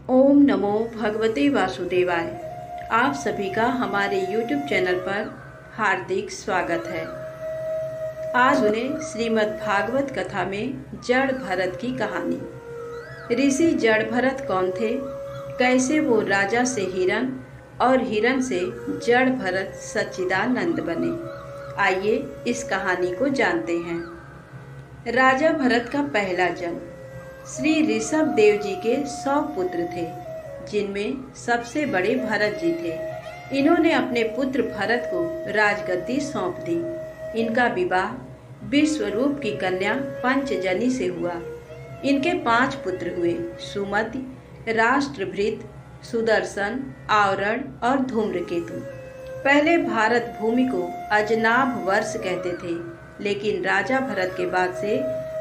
ओम नमो भगवते वासुदेवाय। आप सभी का हमारे YouTube चैनल पर हार्दिक स्वागत है। आज उन्हें श्रीमद् भागवत कथा में जड़ भरत की कहानी। ऋषि जड़ भरत कौन थे, कैसे वो राजा से हिरण और हिरण से जड़ भरत सच्चिदानंद बने, आइए इस कहानी को जानते हैं। राजा भरत का पहला जन्म। श्री ऋषभ देव जी के 100 पुत्र थे, जिनमें सबसे बड़े भरत जी थे। इन्होंने अपने पुत्र भरत को राजगद्दी सौंप दी। इनका विवाह विश्वरूप की कन्या पंचजनी से हुआ। इनके 5 पुत्र हुए, सुमति, राष्ट्रभृत, सुदर्शन, आवरण और धूम्रकेतु। पहले भारत भूमि को अजनाभ वर्ष कहते थे, लेकिन राजा भरत के बाद से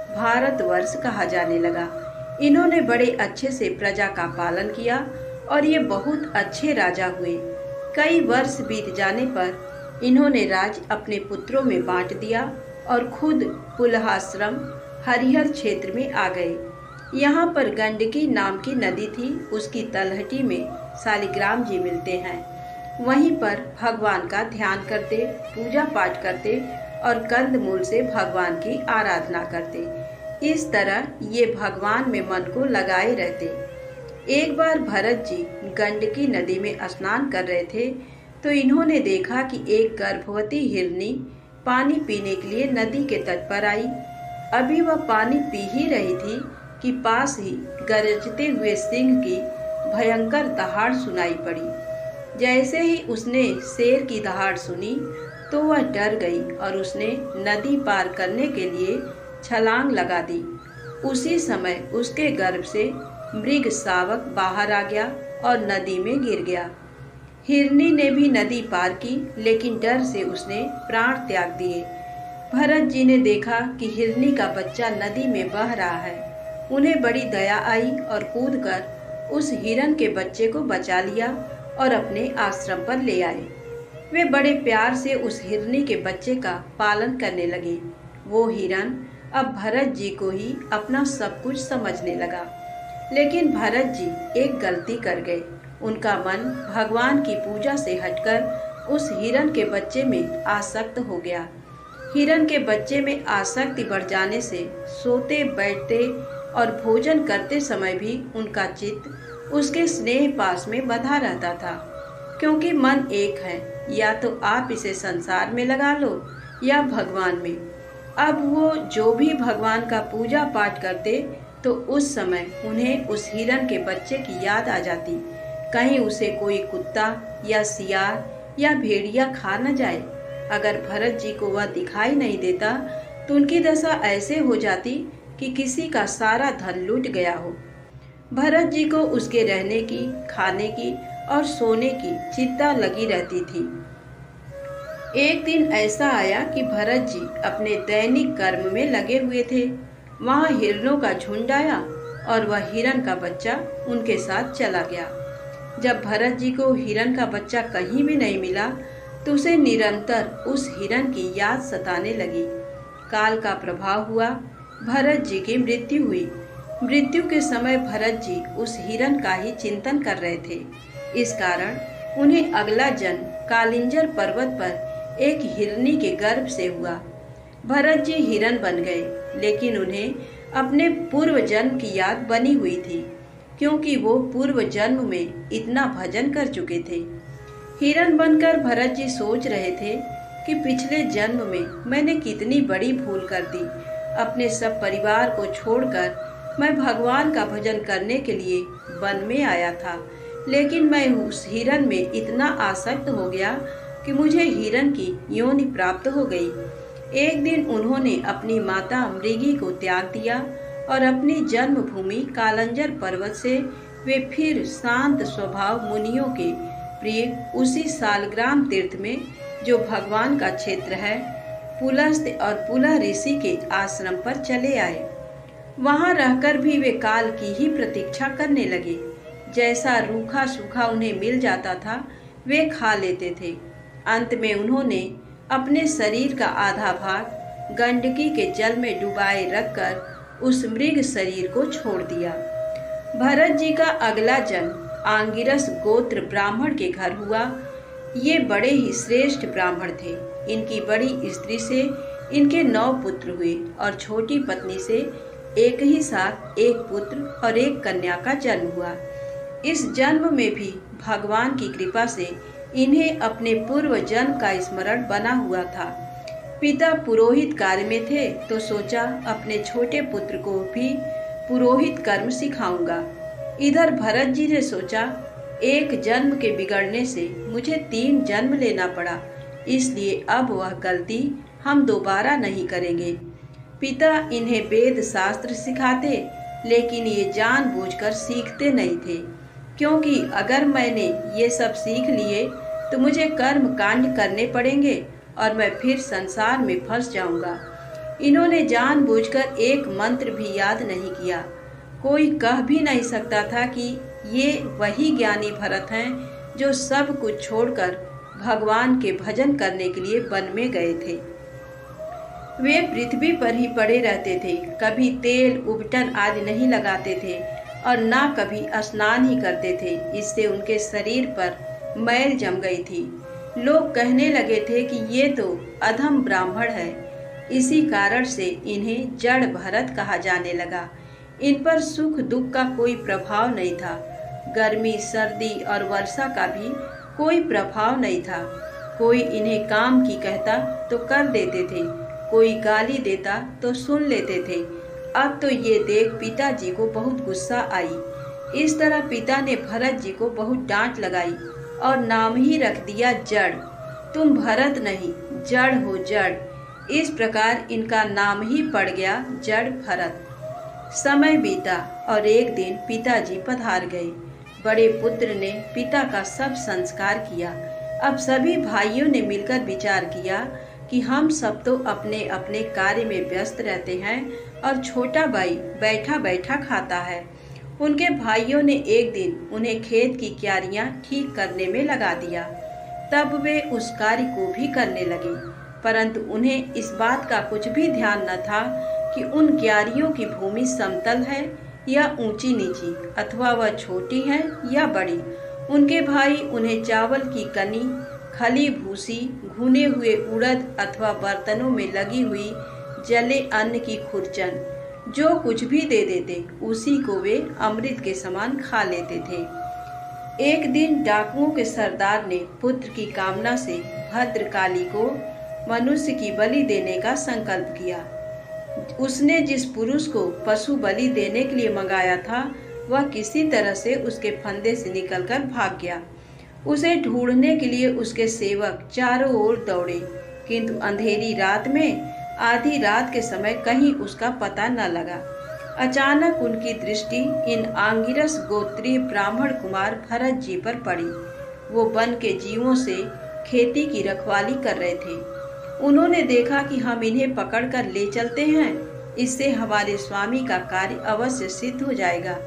भारतवर्ष कहा जाने लगा। इन्होंने बड़े अच्छे से प्रजा का पालन किया और ये बहुत अच्छे राजा हुए। कई वर्ष बीत जाने पर इन्होंने राज अपने पुत्रों में बांट दिया और खुद पुलहाश्रम हरिहर क्षेत्र में आ गए। यहाँ पर गंडकी नाम की नदी थी, उसकी तलहटी में शालिग्राम जी मिलते हैं। वहीं पर भगवान का ध्यान करते, पूजा पाठ करते और कंदमूल से भगवान की आराधना करते। इस तरह ये भगवान में मन को लगाए रहते। एक बार भरत जी गंडकी नदी में स्नान कर रहे थे तो इन्होंने देखा कि एक गर्भवती हिरनी पानी पीने के लिए नदी के तट पर आई। अभी वह पानी पी ही रही थी कि पास ही गरजते हुए सिंह की भयंकर दहाड़ सुनाई पड़ी। जैसे ही उसने शेर की दहाड़ सुनी तो वह डर गई और उसने नदी पार करने के लिए छलांग लगा दी। उसी समय उसके गर्भ से मृग शावक बाहर आ गया और नदी में गिर गया। हिरनी ने भी नदी पार की, लेकिन डर से उसने प्राण त्याग दिए। भरत जी ने देखा कि हिरनी का बच्चा नदी में बह रहा है। उन्हें बड़ी दया आई और कूदकर उस हिरण के बच्चे को बचा लिया और अपने आश्रम पर ले आए। वे बड़े प्यार से उस हिरनी के बच्चे का पालन करने लगे। वो हिरण अब भरत जी को ही अपना सब कुछ समझने लगा। लेकिन भरत जी एक गलती कर गए। उनका मन भगवान की पूजा से हटकर उस हिरण के बच्चे में आसक्त हो गया। हिरण के बच्चे में आसक्ति बढ़ जाने से सोते, बैठते और भोजन करते समय भी उनका चित्त उसके स्नेह पास में बंधा रहता था। क्योंकि मन एक है, या तो आप इसे संसार में लगा लो या भगवान में। अब वो जो भी भगवान का पूजा पाठ करते तो उस समय उन्हें उस हिरण के बच्चे की याद आ जाती। कहीं उसे कोई कुत्ता या सियार या भेड़िया खा न जाए। अगर भरत जी को वह दिखाई नहीं देता तो उनकी दशा ऐसे हो जाती कि किसी का सारा धन लूट गया हो। भरत जी को उसके रहने की, खाने की और सोने की चिंता लगी रहती थी। एक दिन ऐसा आया कि भरत जी अपने दैनिक कर्म में लगे हुए थे। वहाँ हिरणों का झुंड आया और वह हिरण का बच्चा उनके साथ चला गया। जब भरत जी को हिरण का बच्चा कहीं भी नहीं मिला तो उसे निरंतर उस हिरण की याद सताने लगी। काल का प्रभाव हुआ, भरत जी की मृत्यु हुई। मृत्यु के समय भरत जी उस हिरण का ही चिंतन कर रहे थे। इस कारण उन्हें अगला जन्म कालिंजर पर्वत पर एक हिरनी के गर्भ से हुआ। भरत जी हिरण बन गए, लेकिन उन्हें अपने पूर्व जन्म की याद बनी हुई थी, क्योंकि वो पूर्व जन्म में इतना भजन कर चुके थे। हिरण बनकर भरत जी सोच रहे थे कि पिछले जन्म में मैंने कितनी बड़ी भूल कर दी। अपने सब परिवार को छोड़कर मैं भगवान का भजन करने के लिए वन में आया था, लेकिन मैं उस हिरण में इतना आसक्त हो गया कि मुझे हिरण की योनि प्राप्त हो गई। एक दिन उन्होंने अपनी माता मृगी को त्याग दिया और अपनी जन्मभूमि कालंजर पर्वत से वे फिर शांत स्वभाव मुनियों के प्रिय उसी सालग्राम तीर्थ में, जो भगवान का क्षेत्र है, पुलस्त्य और पुलह ऋषि के आश्रम पर चले आए। वहां रहकर भी वे काल की ही प्रतीक्षा करने लगे। जैसा रूखा सूखा उन्हें मिल जाता था वे खा लेते थे। अंत में उन्होंने अपने शरीर का आधा भाग गंडकी के जल में डुबाए रखकर उस मृग शरीर को छोड़ दिया। भरत जी का अगला जन्म आंगिरस गोत्र ब्राह्मण के घर हुआ। ये बड़े ही श्रेष्ठ ब्राह्मण थे। इनकी बड़ी स्त्री से इनके 9 पुत्र हुए और छोटी पत्नी से एक ही साथ एक पुत्र और एक कन्या का जन्म हुआ। इस जन्म में भी भगवान की कृपा से इन्हें अपने पूर्व जन्म का स्मरण बना हुआ था। पिता पुरोहित कार्य में थे तो सोचा अपने छोटे पुत्र को भी पुरोहित कर्म सिखाऊंगा। इधर भरत जी ने सोचा एक जन्म के बिगड़ने से मुझे 3 जन्म लेना पड़ा, इसलिए अब वह गलती हम दोबारा नहीं करेंगे। पिता इन्हें वेद शास्त्र सिखाते, लेकिन ये जानबूझकर सीखते नहीं थे, क्योंकि अगर मैंने ये सब सीख लिए तो मुझे कर्म कांड करने पड़ेंगे और मैं फिर संसार में फंस जाऊंगा। इन्होंने जानबूझकर एक मंत्र भी याद नहीं किया। कोई कह भी नहीं सकता था कि ये वही ज्ञानी भरत हैं जो सब कुछ छोड़कर भगवान के भजन करने के लिए वन में गए थे। वे पृथ्वी पर ही पड़े रहते थे, कभी तेल उबटन आदि नहीं लगाते थे और ना कभी स्नान ही करते थे। इससे उनके शरीर पर मैल जम गई थी। लोग कहने लगे थे कि ये तो अधम ब्राह्मण है। इसी कारण से इन्हें जड़ भरत कहा जाने लगा। इन पर सुख दुख का कोई प्रभाव नहीं था। गर्मी सर्दी और वर्षा का भी कोई प्रभाव नहीं था। कोई इन्हें काम की कहता तो कर देते थे, कोई गाली देता तो सुन लेते थे। अब तो ये देख पिताजी को बहुत गुस्सा आई। इस तरह पिता ने भरत जी को बहुत डांट लगाई और नाम ही रख दिया जड़। तुम भरत नहीं जड़ हो, जड़। इस प्रकार इनका नाम ही पड़ गया जड़ भरत। समय बीता और एक दिन पिताजी पधार गए। बड़े पुत्र ने पिता का सब संस्कार किया। अब सभी भाइयों ने मिलकर विचार किया कि हम सब तो अपने अपने कार्य में व्यस्त रहते हैं और छोटा भाई बैठा बैठा खाता है। उनके भाइयों ने एक दिन उन्हें खेत की क्यारियां ठीक करने में लगा दिया। तब वे उस कार्य को भी करने लगे, परंतु उन्हें इस बात का कुछ भी ध्यान न था कि उन क्यारियों की भूमि समतल है या ऊंची नीची, अथवा वह छोटी है या बड़ी। उनके भाई उन्हें चावल की कनी, खली भूसी, भुने हुए उड़द अथवा बर्तनों में लगी हुई जले अन्न की खुरचन जो कुछ भी दे देते, उसी को वे अमृत के समान खा लेते थे। एक दिन डाकुओं के सरदार ने पुत्र की कामना से भद्रकाली को मनुष्य की बलि देने का संकल्प किया। उसने जिस पुरुष को पशु बलि देने के लिए मंगाया था, वह किसी तरह से उसके फंदे से निकलकर भाग गया। उसे ढूंढने के लिए उसके सेवक चारों ओर दौड़े, किंतु अंधेरी रात में आधी रात के समय कहीं उसका पता न लगा। अचानक उनकी दृष्टि इन आंगिरस गोत्रीय ब्राह्मण कुमार भरत जी पर पड़ी। वो वन के जीवों से खेती की रखवाली कर रहे थे। उन्होंने देखा कि हम इन्हें पकड़कर ले चलते हैं, इससे हमारे स्वामी का कार्य अवश्य सिद्ध हो जाएगा।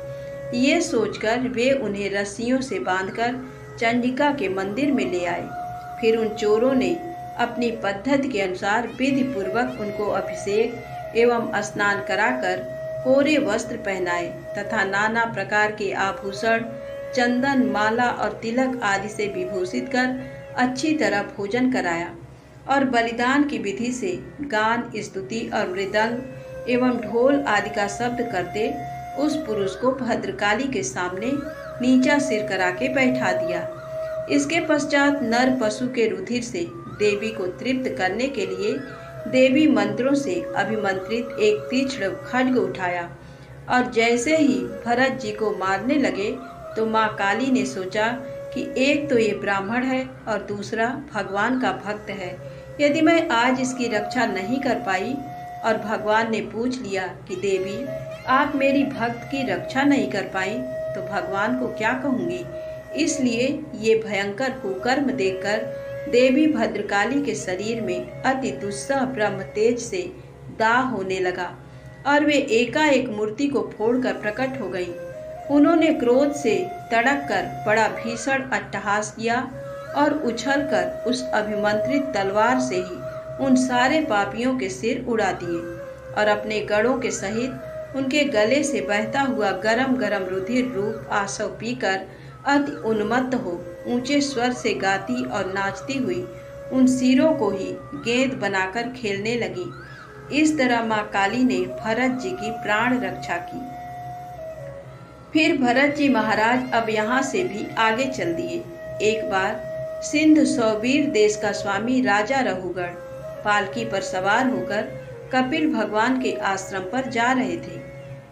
ये सोचकर वे उन्हें रस्सियों से बांधकर चंडिका के मंदिर में ले आए। फिर उन चोरों ने अपनी पद्धति के अनुसार विधि पूर्वक उनको अभिषेक एवं स्नान कराकर कोरे वस्त्र पहनाए तथा नाना प्रकार के आभूषण, चंदन, माला और तिलक आदि से विभूषित कर अच्छी तरह भोजन कराया और बलिदान की विधि से गान, स्तुति और मृदंग एवं ढोल आदि का शब्द करते उस पुरुष को भद्रकाली के सामने नीचा सिर करा के बैठा दिया। इसके पश्चात नर पशु के रुधिर से देवी को तृप्त करने के लिए देवी मंत्रों से अभिमंत्रित एक तीक्ष्ण खड्ग उठाया और जैसे ही भरत जी को मारने लगे तो माँ काली ने सोचा कि एक तो ये ब्राह्मण है और दूसरा भगवान का भक्त है। यदि मैं आज इसकी रक्षा नहीं कर पाई और भगवान ने पूछ लिया कि देवी आप मेरी भक्त की रक्षा नहीं कर पाई तो भगवान को क्या कहूँगी। इसलिए ये भयंकर कुकर्म देखकर देवी भद्रकाली के शरीर में अति दुस्सह ब्रह्म तेज से दाह होने लगा और वे एकाएक मूर्ति को फोड़कर प्रकट हो गई। उन्होंने क्रोध से तड़क कर बड़ा भीषण अट्टहास किया और उछलकर उस अभिमंत्रित तलवार से ही उन सारे पापियों के सिर उड़ा दिए और अपने गढ़ों के सहित उनके गले से बहता हुआ गरम गरम रुधिर रूप आसव पीकर अति उन्मत्त हो ऊंचे स्वर से गाती और नाचती हुई उन सिरों को ही गेंद बनाकर खेलने लगी। इस तरह माँ काली ने भरत जी की प्राण रक्षा की। फिर भरत जी महाराज अब यहाँ से भी आगे चल दिए। एक बार सिंध सौबीर देश का स्वामी राजा रहुगढ़ पालकी पर सवार होकर कपिल भगवान के आश्रम पर जा रहे थे।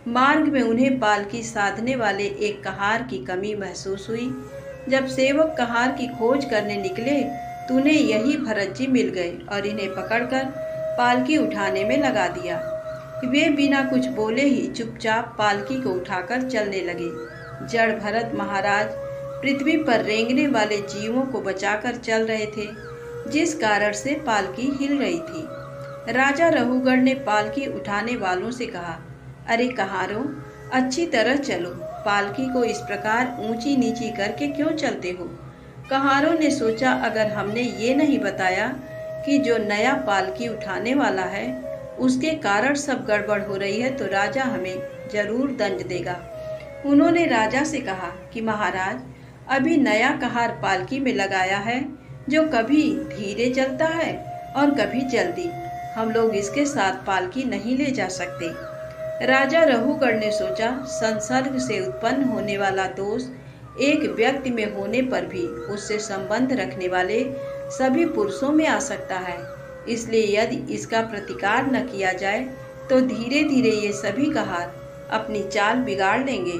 मार्ग में उन्हें पालकी साधने वाले एक कहार की कमी महसूस हुई। जब सेवक कहार की खोज करने निकले तो उन्हें यही भरत जी मिल गए और इन्हें पकड़कर पालकी उठाने में लगा दिया। वे बिना कुछ बोले ही चुपचाप पालकी को उठाकर चलने लगे। जड़ भरत महाराज पृथ्वी पर रेंगने वाले जीवों को बचाकर चल रहे थे, जिस कारण से पालकी हिल रही थी। राजा रहुगढ़ ने पालकी उठाने वालों से कहा, अरे कहारों, अच्छी तरह चलो, पालकी को इस प्रकार ऊंची नीची करके क्यों चलते हो? कहारों ने सोचा, अगर हमने ये नहीं बताया कि जो नया पालकी उठाने वाला है उसके कारण सब गड़बड़ हो रही है तो राजा हमें जरूर दंड देगा। उन्होंने राजा से कहा कि महाराज, अभी नया कहार पालकी में लगाया है जो कभी धीरे चलता है और कभी जल्दी। हम लोग इसके साथ पालकी नहीं ले जा सकते। राजा रहुगढ़ ने सोचा, संसर्ग से उत्पन्न होने वाला दोष एक व्यक्ति में होने पर भी उससे संबंध रखने वाले सभी पुरुषों में आ सकता है, इसलिए यदि इसका प्रतिकार न किया जाए तो धीरे धीरे ये सभी कहार अपनी चाल बिगाड़ लेंगे।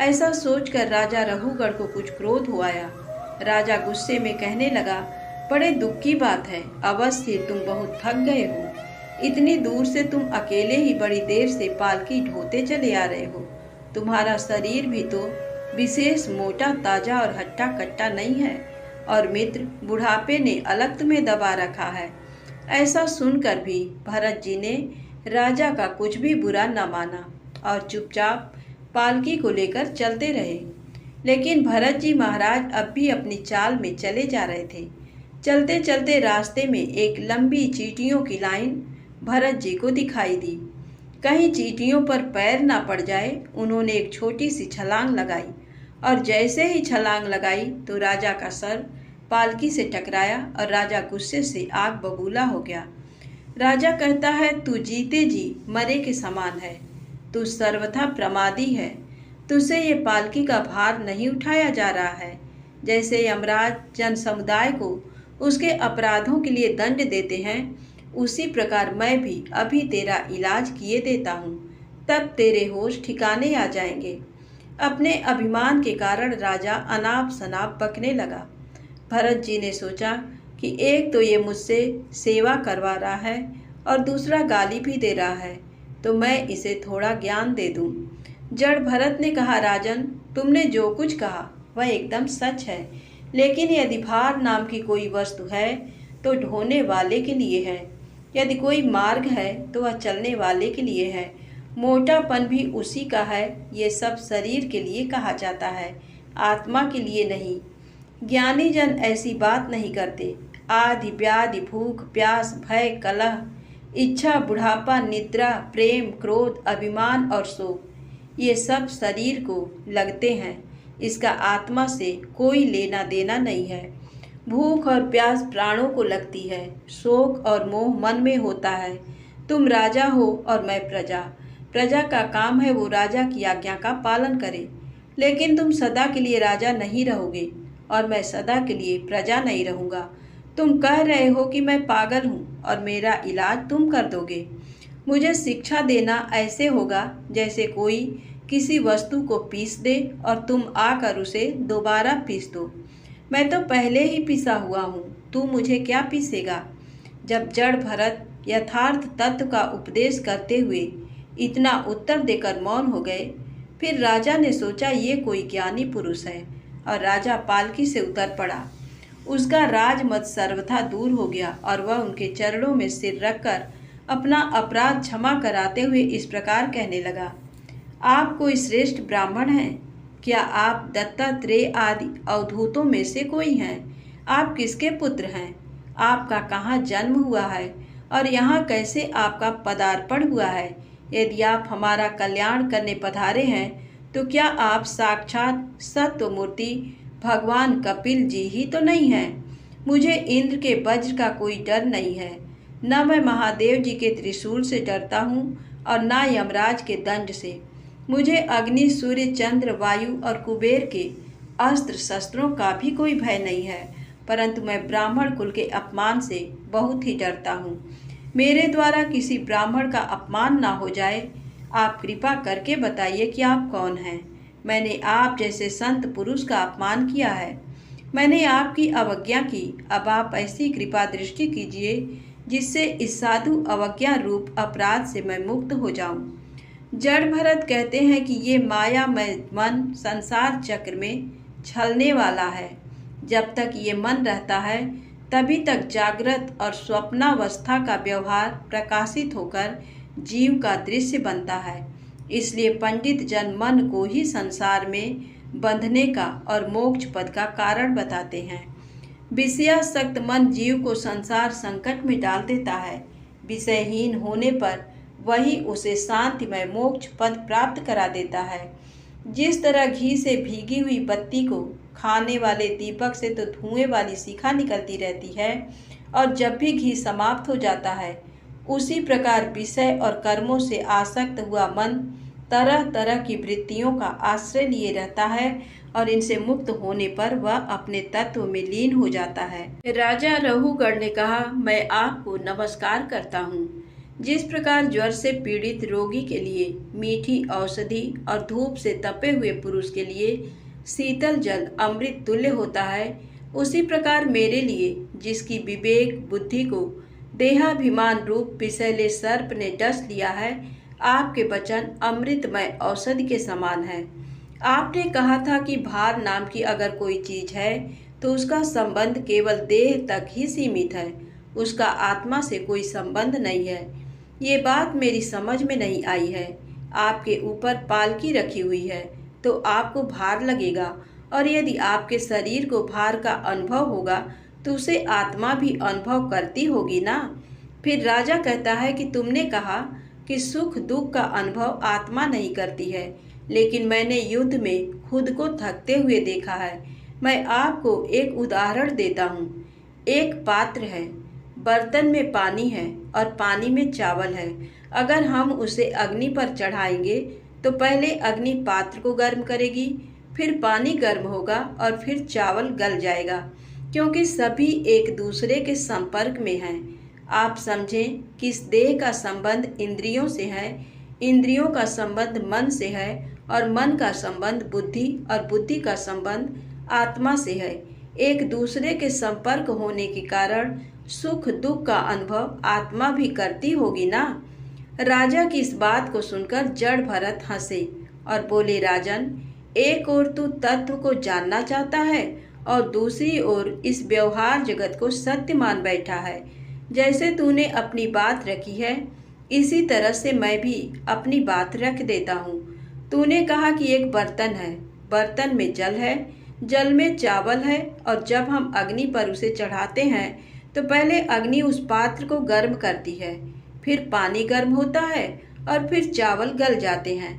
ऐसा सोचकर राजा रहुगढ़ को कुछ क्रोध हो आया। राजा गुस्से में कहने लगा, बड़े दुख की बात है, अवश्य तुम बहुत थक गए हो। इतनी दूर से तुम अकेले ही बड़ी देर से पालकी ढोते चले आ रहे हो। तुम्हारा शरीर भी तो विशेष मोटा ताजा और हट्टा कट्टा नहीं है, और मित्र बुढ़ापे ने अलग तुम्हें दबा रखा है। ऐसा सुनकर भी भरत जी ने राजा का कुछ भी बुरा न माना और चुपचाप पालकी को लेकर चलते रहे। लेकिन भरत जी महाराज अब भी अपनी चाल में चले जा रहे थे। चलते चलते रास्ते में एक लंबी चींटियों की लाइन भरत जी को दिखाई दी। कहीं चींटियों पर पैर ना पड़ जाए, उन्होंने एक छोटी सी छलांग लगाई और जैसे ही छलांग लगाई तो राजा का सर पालकी से टकराया और राजा गुस्से से आग बबूला हो गया। राजा कहता है, तू जीते जी मरे के समान है, तू सर्वथा प्रमादी है, तुझसे ये पालकी का भार नहीं उठाया जा रहा है। जैसे यमराज जन समुदाय को उसके अपराधों के लिए दंड देते हैं, उसी प्रकार मैं भी अभी तेरा इलाज किए देता हूँ, तब तेरे होश ठिकाने आ जाएंगे। अपने अभिमान के कारण राजा अनाप शनाप बकने लगा। भरत जी ने सोचा कि एक तो ये मुझसे सेवा करवा रहा है और दूसरा गाली भी दे रहा है, तो मैं इसे थोड़ा ज्ञान दे दूं। जड़ भरत ने कहा, राजन, तुमने जो कुछ कहा वह एकदम सच है, लेकिन यदि भार नाम की कोई वस्तु है तो ढोने वाले के लिए है, यदि कोई मार्ग है तो वह चलने वाले के लिए है, मोटापन भी उसी का है। ये सब शरीर के लिए कहा जाता है, आत्मा के लिए नहीं। ज्ञानी जन ऐसी बात नहीं करते। आदि व्याधि, भूख प्यास, भय, कलह, इच्छा, बुढ़ापा, निद्रा, प्रेम, क्रोध, अभिमान और शोक, ये सब शरीर को लगते हैं, इसका आत्मा से कोई लेना देना नहीं है। भूख और प्यास प्राणों को लगती है, शोक और मोह मन में होता है। तुम राजा हो और मैं प्रजा। प्रजा का काम है वो राजा की आज्ञा का पालन करे, लेकिन तुम सदा के लिए राजा नहीं रहोगे और मैं सदा के लिए प्रजा नहीं रहूँगा। तुम कह रहे हो कि मैं पागल हूँ और मेरा इलाज तुम कर दोगे। मुझे शिक्षा देना ऐसे होगा जैसे कोई किसी वस्तु को पीस दे और तुम आकर उसे दोबारा पीस दो। मैं तो पहले ही पिसा हुआ हूँ, तू मुझे क्या पीसेगा। जब जड़ भरत यथार्थ तत्व का उपदेश करते हुए इतना उत्तर देकर मौन हो गए, फिर राजा ने सोचा ये कोई ज्ञानी पुरुष है, और राजा पालकी से उतर पड़ा। उसका राजमत सर्वथा दूर हो गया और वह उनके चरणों में सिर रखकर अपना अपराध क्षमा कराते हुए इस प्रकार कहने लगा, आप कोई श्रेष्ठ ब्राह्मण हैं? क्या आप दत्तात्रेय आदि अवधूतों में से कोई हैं? आप किसके पुत्र हैं? आपका कहाँ जन्म हुआ है और यहाँ कैसे आपका पदार्पण हुआ है, यदि आप हमारा कल्याण करने पधारे हैं तो क्या आप साक्षात सत्व मूर्ति भगवान कपिल जी ही तो नहीं हैं? मुझे इंद्र के वज्र का कोई डर नहीं है, न मैं महादेव जी के त्रिशूल से डरता हूँ और न यमराज के दंड से। मुझे अग्नि, सूर्य, चंद्र, वायु और कुबेर के अस्त्र शस्त्रों का भी कोई भय नहीं है, परंतु मैं ब्राह्मण कुल के अपमान से बहुत ही डरता हूँ। मेरे द्वारा किसी ब्राह्मण का अपमान ना हो जाए। आप कृपा करके बताइए कि आप कौन हैं? मैंने आप जैसे संत पुरुष का अपमान किया है, मैंने आपकी अवज्ञा की। अब आप ऐसी कृपा दृष्टि कीजिए जिससे इस साधु अवज्ञा रूप अपराध से मैं मुक्त हो जाऊं। जड़ भरत कहते हैं कि ये मायामय मन संसार चक्र में छलने वाला है। जब तक ये मन रहता है तभी तक जागृत और स्वप्नावस्था का व्यवहार प्रकाशित होकर जीव का दृश्य बनता है। इसलिए पंडित जन मन को ही संसार में बंधने का और मोक्ष पद का कारण बताते हैं। विषयासक्त मन जीव को संसार संकट में डाल देता है। विषयहीन होने पर वही उसे शांतिमय मोक्ष पद प्राप्त करा देता है। जिस तरह घी से भीगी हुई बत्ती को खाने वाले दीपक से तो धुएं वाली शिखा निकलती रहती है और जब भी घी समाप्त हो जाता है, उसी प्रकार विषय और कर्मों से आसक्त हुआ मन तरह तरह की वृत्तियों का आश्रय लिए रहता है और इनसे मुक्त होने पर वह अपने तत्व में लीन हो जाता है। राजा रहुगढ़ ने कहा, मैं आपको नमस्कार करता हूँ। जिस प्रकार ज्वर से पीड़ित रोगी के लिए मीठी औषधि और धूप से तपे हुए पुरुष के लिए शीतल जल अमृत तुल्य होता है, उसी प्रकार मेरे लिए जिसकी विवेक बुद्धि को देहाभिमान रूप विषैले सर्प ने डस लिया है, आपके वचन अमृतमय औषधि के समान है। आपने कहा था कि भार नाम की अगर कोई चीज है तो उसका संबंध केवल देह तक ही सीमित है, उसका आत्मा से कोई संबंध नहीं है। ये बात मेरी समझ में नहीं आई है। आपके ऊपर पालकी रखी हुई है तो आपको भार लगेगा, और यदि आपके शरीर को भार का अनुभव होगा तो उसे आत्मा भी अनुभव करती होगी ना। फिर राजा कहता है कि तुमने कहा कि सुख दुख का अनुभव आत्मा नहीं करती है, लेकिन मैंने युद्ध में खुद को थकते हुए देखा है। मैं आपको एक उदाहरण देता हूँ। एक पात्र है, बर्तन में पानी है और पानी में चावल है। अगर हम उसे अग्नि पर चढ़ाएंगे तो पहले अग्नि पात्र को गर्म करेगी, फिर पानी गर्म होगा और फिर चावल गल जाएगा, क्योंकि सभी एक दूसरे के संपर्क में हैं। आप समझें कि इस देह का संबंध इंद्रियों से है, इंद्रियों का संबंध मन से है और मन का संबंध बुद्धि और बुद्धि का संबंध आत्मा से है। एक दूसरे के संपर्क होने के कारण सुख दुख का अनुभव आत्मा भी करती होगी ना। राजा की इस बात को सुनकर जड़ भरत हंसे और बोले, राजन, एक ओर तू तत्व को जानना चाहता है और दूसरी ओर इस व्यवहार जगत को सत्य मान बैठा है। जैसे तूने अपनी बात रखी है, इसी तरह से मैं भी अपनी बात रख देता हूँ। तूने कहा कि एक बर्तन है, बर्तन में जल है, जल में चावल है, और जब हम अग्नि पर उसे चढ़ाते हैं तो पहले अग्नि उस पात्र को गर्म करती है, फिर पानी गर्म होता है और फिर चावल गल जाते हैं।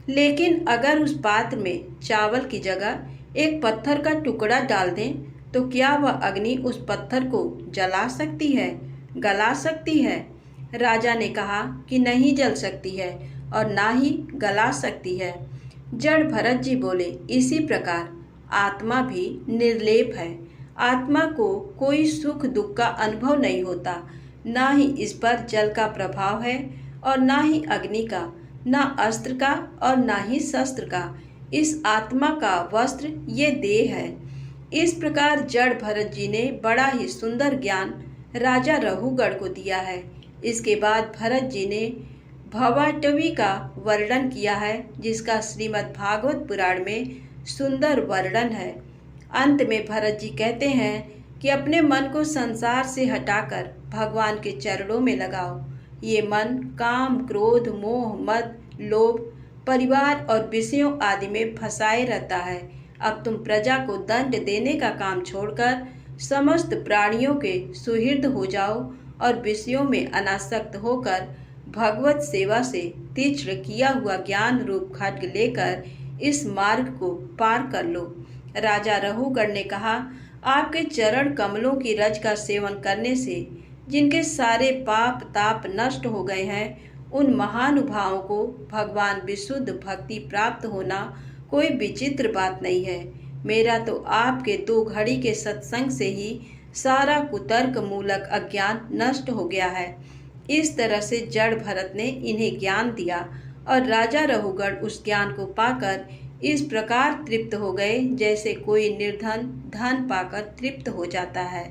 लेकिन अगर उस पात्र में चावल की जगह एक पत्थर का टुकड़ा डाल दें तो क्या वह अग्नि उस पत्थर को जला सकती है, गला सकती है? राजा ने कहा कि नहीं जल सकती है और ना ही गला सकती है। जड़ भरत जी बोले, इसी प्रकार आत्मा भी निर्लेप है। आत्मा को कोई सुख दुख का अनुभव नहीं होता, ना ही इस पर जल का प्रभाव है और ना ही अग्नि का, ना अस्त्र का और ना ही शस्त्र का। इस आत्मा का वस्त्र ये देह है। इस प्रकार जड़ भरत जी ने बड़ा ही सुंदर ज्ञान राजा रहुगढ़ को दिया है। इसके बाद भरत जी ने भवाटवी का वर्णन किया है, जिसका श्रीमद् भागवत पुराण में सुंदर वर्णन है। अंत में भरत जी कहते हैं कि अपने मन को संसार से हटाकर भगवान के चरणों में लगाओ। ये मन काम, क्रोध, मोह, मद, लोभ, परिवार और विषयों आदि में फंसाए रहता है। अब तुम प्रजा को दंड देने का काम छोड़कर समस्त प्राणियों के सुहृद हो जाओ और विषयों में अनासक्त होकर भगवत सेवा से तीक्ष्ण किया हुआ ज्ञान रूप खड्ग लेकर इस मार्ग को पार कर लो। राजा रहुगढ़ ने कहा, आपके चरण कमलों की रज का सेवन करने से जिनके सारे पाप ताप नष्ट हो गए हैं, उन महानुभावों को भगवान विशुद्ध भक्ति प्राप्त होना कोई विचित्र बात नहीं है। मेरा तो आपके 2 घड़ी के सत्संग से ही सारा कुतर्क मूलक अज्ञान नष्ट हो गया है। इस तरह से जड़ भरत ने इन्हें ज्ञान दिया और राजा रहुगढ़ उस ज्ञान को पाकर इस प्रकार तृप्त हो गए जैसे कोई निर्धन धन पाकर तृप्त हो जाता है।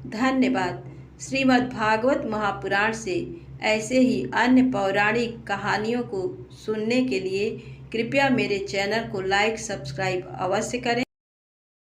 धन्यवाद। श्रीमद् भागवत महापुराण से ऐसे ही अन्य पौराणिक कहानियों को सुनने के लिए कृपया मेरे चैनल को लाइक सब्सक्राइब अवश्य करें।